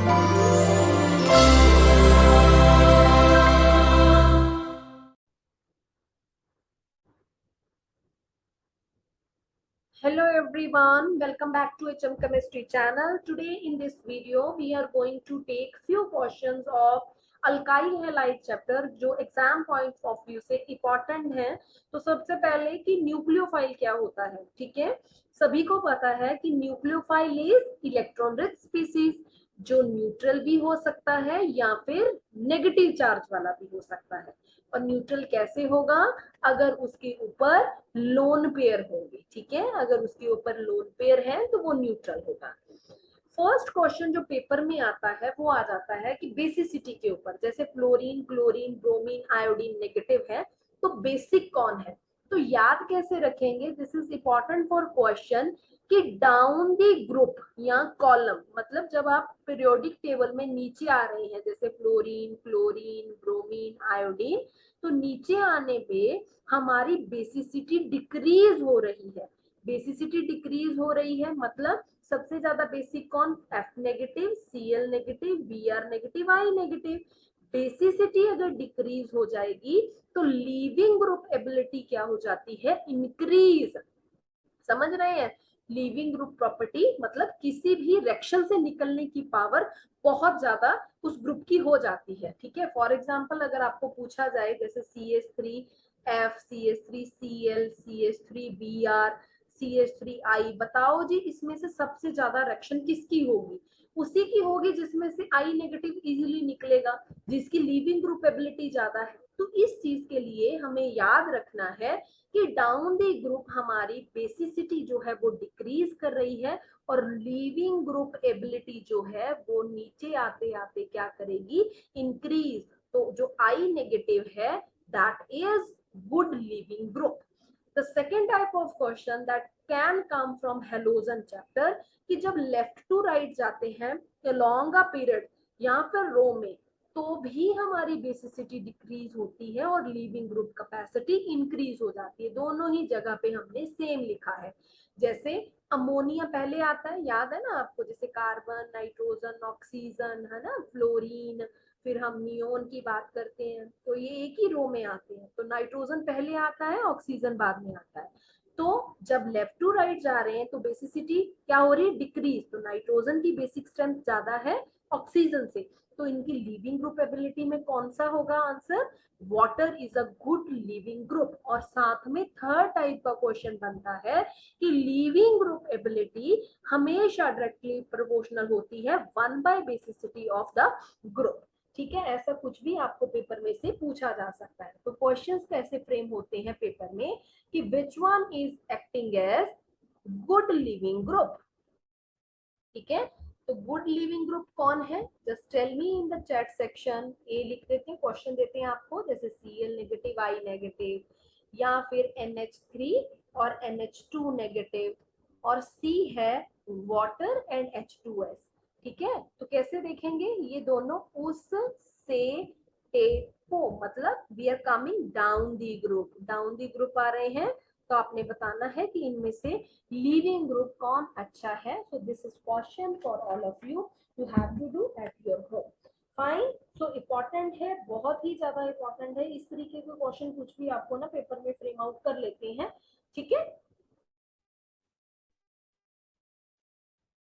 Hello everyone, welcome back to HM Chemistry channel. Today in this video we are going to take few questions of alkyl halide chapter जो exam point of view से important है। तो सबसे पहले कि nucleophile क्या होता है, ठीक है। सभी को पता है कि nucleophile is electron rich species जो न्यूट्रल भी हो सकता है या फिर नेगेटिव चार्ज वाला भी हो सकता है। और न्यूट्रल कैसे होगा? अगर उसके ऊपर लोन पेयर होंगे, ठीक है। अगर उसके ऊपर लोन पेयर है तो वो न्यूट्रल होगा। फर्स्ट क्वेश्चन जो पेपर में आता है वो आ जाता है कि बेसिसिटी के ऊपर, जैसे fluorine, chlorine, bromine, iodine negative है तो बेसिक कौन है। तो याद कैसे रखेंगे, this is important for question कि डाउन दी ग्रुप या कॉलम, मतलब जब आप पीरियोडिक टेबल में नीचे आ रहे हैं जैसे फ्लोरीन, क्लोरीन, ब्रोमीन, आयोडीन, तो नीचे आने पे हमारी बेसिसिटी डिक्रीज हो रही है। बेसिसिटी डिक्रीज हो रही है मतलब सबसे ज्यादा बेसिक कौन? F negative, CL negative, BR negative, I negative. Basicity अगर डिक्रीज हो जाएगी तो लीविंग ग्रुप एबिलिटी क्या हो जाती है? इंक्रीज। समझ रहे हैं? लीविंग ग्रुप प्रॉपर्टी मतलब किसी भी रिएक्शन से निकलने की पावर बहुत ज्यादा उस ग्रुप की हो जाती है, ठीक है। फॉर एग्जांपल अगर आपको पूछा जाए जैसे CH3F, CH3Cl, CH3Br, CH3I, बताओ जी इसमें से सबसे ज्यादा रिएक्शन किसकी होगी? उसी की होगी जिसमें से आई नेगेटिव इजीली निकलेगा, जिसकी लीविंग ग्रुप एबिलिटी ज्यादा है। तो इस चीज के लिए हमें याद रखना है कि डाउन दी ग्रुप हमारी बेसिसिटी जो है वो डिक्रीज कर रही है और लीविंग ग्रुप एबिलिटी जो है वो नीचे आते आते क्या करेगी? इंक्रीज। तो जो आई नेगेटिव है that is good leaving group. The second type of question that can come from halogen chapter कि जब लेफ्ट टू राइट जाते हैं अलोंग अ पीरियड या फिर रो में तो भी हमारी बेसिसिटी डिक्रीज होती है और लीविंग ग्रुप कैपेसिटी इंक्रीज हो जाती है। दोनों ही जगह पे हमने सेम लिखा है। जैसे अमोनिया पहले आता है, याद है ना आपको, जैसे कार्बन, नाइट्रोजन, ऑक्सीजन, है ना, फ्लोरीन, फिर हम नियोन की बात करते हैं तो ये एक ही रो में आते हैं। तो नाइट्रोजन पहले आता है, ऑक्सीजन बाद में आता है। तो जब लेफ्ट टू राइट जा रहे हैं तो बेसिसिटी क्या हो रही है? डिक्रीज। तो नाइट्रोजन की बेसिक स्ट्रेंथ ज्यादा है ऑक्सीजन से, तो इनकी लिविंग ग्रुप एबिलिटी में कौन सा होगा answer? Water is a good leaving group. और साथ में थर्ड टाइप का क्वेश्चन बनता है कि लिविंग ग्रुप एबिलिटी हमेशा डायरेक्टली प्रोपोर्शनल होती है 1 by basicity of the group, ठीक है। ऐसा कुछ भी आपको पेपर में से पूछा जा सकता है। तो क्वेश्चंस कैसे फ्रेम होते हैं पेपर में कि which one is acting as good leaving group, ठीक है। तो गुड लिविंग ग्रुप कौन है? Just tell me in the chat section. A लिख देते हैं, क्वेश्चन देते हैं आपको जैसे Cl नेगेटिव, आई नेगेटिव या फिर NH3 और NH2 नेगेटिव, और C है वाटर एंड H2S, ठीक है। तो कैसे देखेंगे? ये दोनों उस से ए को, मतलब we are coming down the group, down the group आ रहे हैं। तो आपने बताना है कि इनमें से लीविंग ग्रुप कौन अच्छा है। So this is question for all of you, you have to do at your home. Fine. So important है, बहुत ही ज्यादा इम्पोर्टेंट है। इस तरीके के क्वेश्चन कुछ भी आपको ना पेपर में फ्रेम आउट कर लेते हैं, ठीक है।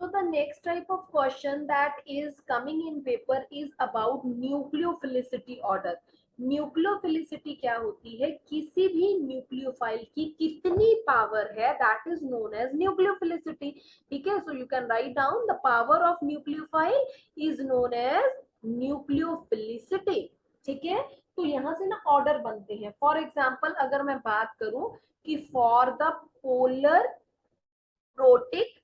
So the next type of question that is coming in paper is about nucleophilicity order. Nucleophilicity क्या होती है? किसी भी न्यूक्लियोफाइल की कितनी पावर है, that is known as nucleophilicity, ठीक है। So you can write down the power of nucleophile is known as nucleophilicity, ठीक है। तो यहाँ से ना ऑर्डर बनते हैं। फॉर एग्जाम्पल अगर मैं बात करूं कि for the polar protic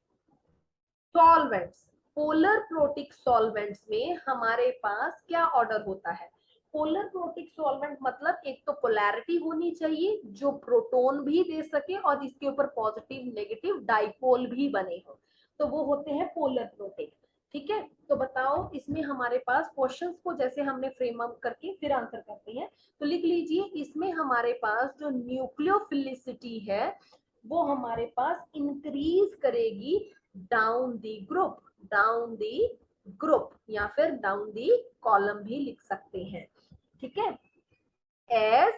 solvents, polar protic solvents में हमारे पास क्या ऑर्डर होता है? पोलर प्रोटिक सॉल्वेंट मतलब एक तो पोलैरिटी होनी चाहिए जो प्रोटॉन भी दे सके और इसके ऊपर पॉजिटिव नेगेटिव डाइपोल भी बने हो, तो वो होते हैं पोलर प्रोटिक, ठीक है। तो बताओ इसमें हमारे पास क्वेश्चंस को जैसे हमने फ्रेम अप करके फिर आंसर करते हैं। तो लिख लीजिए, इसमें हमारे पास जो न्यूक्लियोफिलिसिटी है वो हमारे पास इंक्रीज करेगी down the group, down the group या फिर डाउन दी कॉलम भी लिख सकते हैं, ठीक है। एज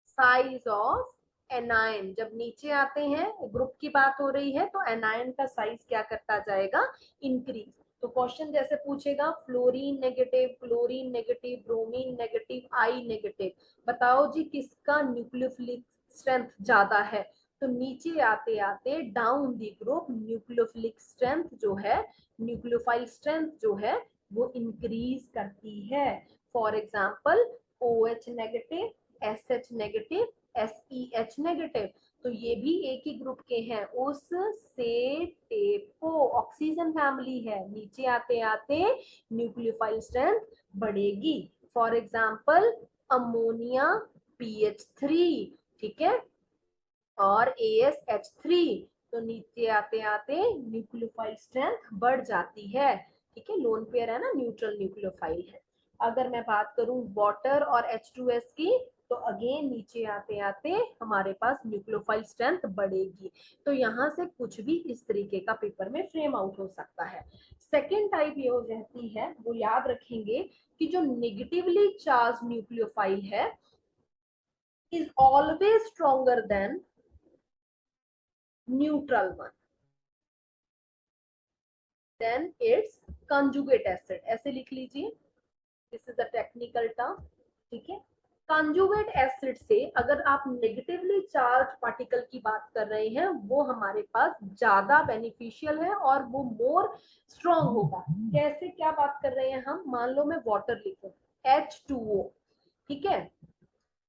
साइज ऑफ एनायन, जब नीचे आते हैं ग्रुप की बात हो रही है तो एनायन का साइज क्या करता जाएगा, इंक्रीज। तो क्वेश्चन जैसे पूछेगा fluorine negative, chlorine negative, bromine negative, I negative, बताओ जी किसका न्यूक्लियोफिलिक स्ट्रेंथ ज्यादा है। तो नीचे आते आते down the group nucleophilic strength जो है, न्यूक्लियोफाइल स्ट्रेंथ जो है वो इंक्रीज करती है। For example OH negative, SH negative, SEH negative, तो ये भी एक ही ग्रुप के हैं, उस से टेपो ऑक्सीजन फैमिली है। नीचे आते आते न्यूक्लियोफाइल स्ट्रेंथ बढ़ेगी। फॉर एग्जाम्पल अमोनिया PH3, ठीक है, और ASH3, तो नीचे आते आते न्यूक्लियोफाइल स्ट्रेंथ बढ़ जाती है, ठीक है। लोन पेयर है ना, न्यूट्रल न्यूक्लियोफाइल है। अगर मैं बात करूं वाटर और H2S की, तो अगेन नीचे आते आते हमारे पास न्यूक्लियोफाइल स्ट्रेंथ बढ़ेगी। तो यहाँ से कुछ भी इस तरीके का पेपर में फ्रेम आउट हो सकता है। सेकेंड टाइप ये हो रहती है, वो याद रखेंगे कि जो नेगेटिवली चार्ज न्यूक्लियोफाइल है is always stronger than neutral one, than its conjugate acid, ऐसे लिख लीजिए, this is a technical term, ठीक है। कंजुगेट एसिड से अगर आप नेगेटिवली चार्ज पार्टिकल की बात कर रहे हैं, वो हमारे पास ज्यादा बेनिफिशियल है और वो मोर स्ट्रॉन्ग होगा। कैसे, क्या बात कर रहे हैं हम, मान लो मैं वाटर लिखूं H2O, ठीक है,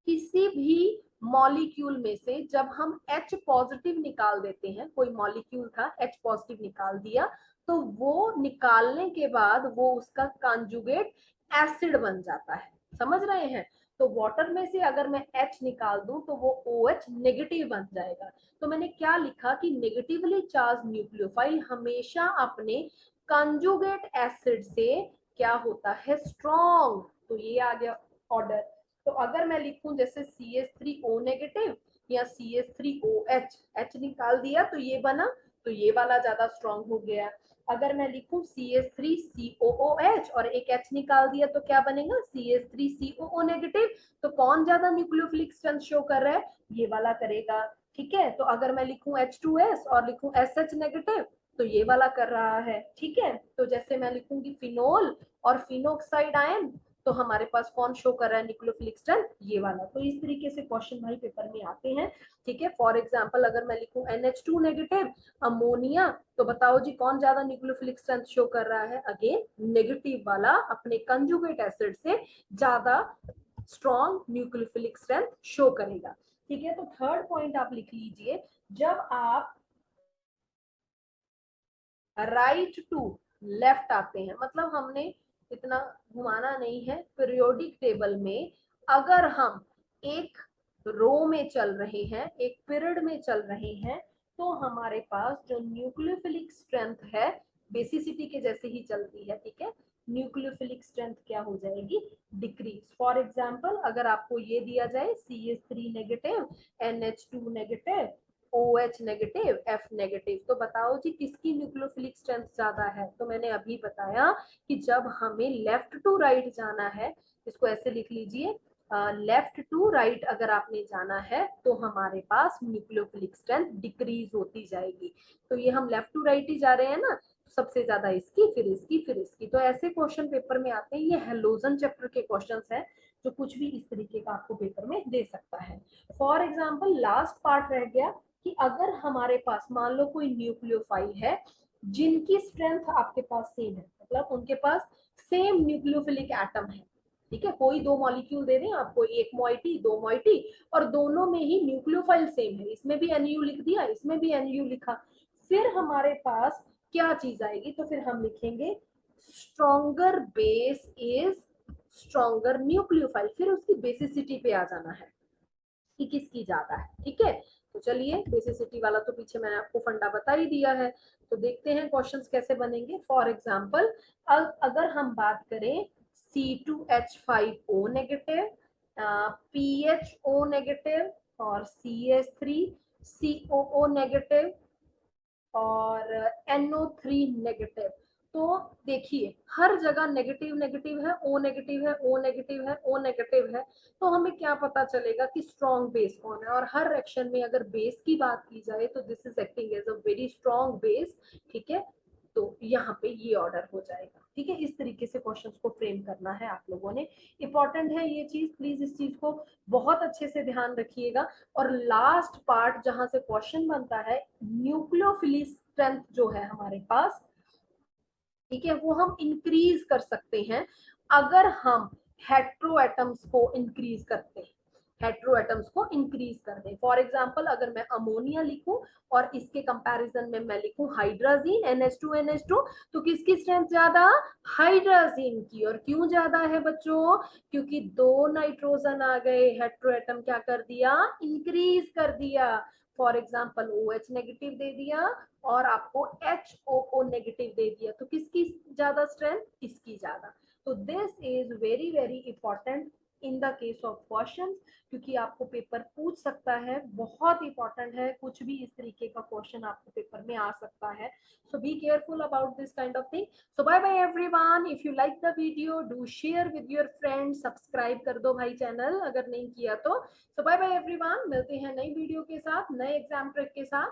किसी भी मॉलिक्यूल में से जब हम H पॉजिटिव निकाल देते हैं, कोई मॉलिक्यूल था H पॉजिटिव निकाल दिया, तो वो निकालने के बाद वो उसका कंजुगेट एसिड बन जाता है, समझ रहे हैं। तो वाटर में से अगर मैं H निकाल दूं तो वो OH नेगेटिव बन जाएगा। तो मैंने क्या लिखा कि नेगेटिवली चार्ज न्यूक्लियोफाइल हमेशा अपने कंजुगेट एसिड से क्या होता है, स्ट्रॉन्ग। तो ये आ गया ऑर्डर। तो अगर मैं लिखूं जैसे CH3O नेगेटिव या CH3OH, H निकाल दिया तो ये बना, तो ये वाला ज्यादा स्ट्रॉन्ग हो गया। अगर मैं लिखूं CH3COOH और एक H निकाल दिया तो क्या बनेगा, CH3COO नेगेटिव, तो कौन ज्यादा न्यूक्लियोफिलिक स्ट्रेंथ शो कर रहा है, ये वाला करेगा, ठीक है। तो अगर मैं लिखूं H2S और लिखूं SH नेगेटिव, तो ये वाला कर रहा है, ठीक है। तो जैसे मैं लिखूंगी फिनोल और फिनोक्साइड आयन, तो हमारे पास कौन शो कर रहा है न्यूक्लियोफिलिक स्ट्रेंथ, ये वाला। तो इस तरीके से क्वेश्चन भाई पेपर में आते हैं, ठीक है। फॉर एग्जांपल अगर मैं लिखूं NH2 नेगेटिव अमोनिया, तो बताओ जी कौन ज्यादा न्यूक्लियोफिलिक स्ट्रेंथ शो कर रहा है, अगेन नेगेटिव वाला अपने कंजुगेट एसिड से ज्यादा स्ट्रॉन्ग न्यूक्लियोफिलिक स्ट्रेंथ शो करेगा, ठीक है। तो थर्ड पॉइंट आप लिख लीजिए, जब आप राइट टू लेफ्ट आते हैं, मतलब हमने इतना घुमाना नहीं है, पीरियोडिक टेबल में अगर हम एक रो में चल रहे हैं, एक पीरियड में चल रहे हैं, तो हमारे पास जो न्यूक्लियोफिलिक स्ट्रेंथ है बेसिसिटी के जैसे ही चलती है, ठीक है, न्यूक्लियोफिलिक स्ट्रेंथ क्या हो जाएगी, डिक्रीज। फॉर एग्जाम्पल अगर आपको ये दिया जाए CH3 negative, NH2 negative, OH negative, F negative, तो बताओ जी किसकी न्यूक्लियोफिलिक स्ट्रेंथ ज्यादा है। तो मैंने अभी बताया कि जब हमें लेफ्ट टू राइट जाना है, इसको ऐसे लिख लीजिए, लेफ्ट टू राइट अगर आपने जाना है तो हमारे पास न्यूक्लियोफिलिक स्ट्रेंथ डिक्रीज होती जाएगी। तो ये हम लेफ्ट टू राइट ही जा रहे हैं ना, सबसे ज्यादा इसकी, फिर इसकी, फिर इसकी। तो ऐसे क्वेश्चन पेपर में आते हैं, ये हेलोजन चैप्टर के क्वेश्चंस हैं जो कुछ भी इस तरीके का आपको पेपर में दे सकता है। फॉर एग्जाम्पल लास्ट पार्ट रह गया कि अगर हमारे पास मान लो कोई न्यूक्लियोफाइल है जिनकी स्ट्रेंथ आपके पास सेम है, मतलब उनके पास सेम न्यूक्लियोफिलिक एटम है, ठीक है, कोई दो मॉलिक्यूल दे दें आपको, एक मॉइटी दो मॉइटी, और दोनों में ही न्यूक्लियोफाइल सेम है, इसमें भी NU लिख दिया, इसमें भी NU लिखा, फिर हमारे पास क्या चीज आएगी, तो फिर हम लिखेंगे stronger base is stronger nucleophile, फिर उसकी बेसिसिटी पे आ जाना है कि किसकी ज्यादा है, ठीक है। तो चलिए बेसिसिटी वाला तो पीछे मैंने आपको फंडा बता ही दिया है, तो देखते हैं क्वेश्चंस कैसे बनेंगे। फॉर एग्जांपल अगर हम बात करें C2H5O नेगेटिव, PHO नेगेटिव और CH3COO नेगेटिव और NO3 नेगेटिव, तो देखिए हर जगह नेगेटिव नेगेटिव है, ओ नेगेटिव है, ओ नेगेटिव है, ओ नेगेटिव है, तो हमें क्या पता चलेगा कि स्ट्रॉन्ग बेस कौन है। और हर रिएक्शन में अगर बेस की बात की जाए तो this is acting as a very strong base, ठीक है। तो यहाँ पे ये ऑर्डर हो जाएगा, ठीक है। इस तरीके से क्वेश्चंस को फ्रेम करना है आप लोगों ने। इंपॉर्टेंट है ये चीज, प्लीज इस चीज को बहुत अच्छे से ध्यान रखिएगा। और लास्ट पार्ट जहां से क्वेश्चन बनता है, न्यूक्लियोफिली स्ट्रेंथ जो है हमारे पास, ठीक है, वो हम इंक्रीज कर सकते हैं अगर हम हेट्रो एटम्स को इंक्रीज करते हैं, हेट्रो एटम्स को इंक्रीज कर दें। फॉर एग्जांपल अगर मैं अमोनिया लिखूं और इसके कंपैरिजन में मैं लिखूं हाइड्राजीन NH2 तो किसकी स्ट्रेंथ ज्यादा? हाइड्राजीन की। और क्यों ज्यादा है बच्चों? क्योंकि दो नाइट्रोजन आ गए, हेट्रो एटम क्या कर दिया? इंक्रीज कर दिया। फॉर एग्जाम्पल OH नेगेटिव दे दिया और आपको HOO नेगेटिव दे दिया, तो किसकी ज्यादा स्ट्रेंथ? इसकी ज्यादा। तो this is very very important in the case of question, क्योंकि आपको पेपर पूछ सकता है, बहुत इंपॉर्टेंट है, कुछ भी इस तरीके का क्वेश्चन आपको पेपर में आ सकता है। So be careful about this kind of thing. So bye bye everyone, if you like the video do share with your friends, subscribe कर दो भाई चैनल अगर नहीं किया तो। सो बाय बाय एवरीवन, मिलते हैं नई वीडियो के साथ, नए एग्जाम ट्रिक के साथ।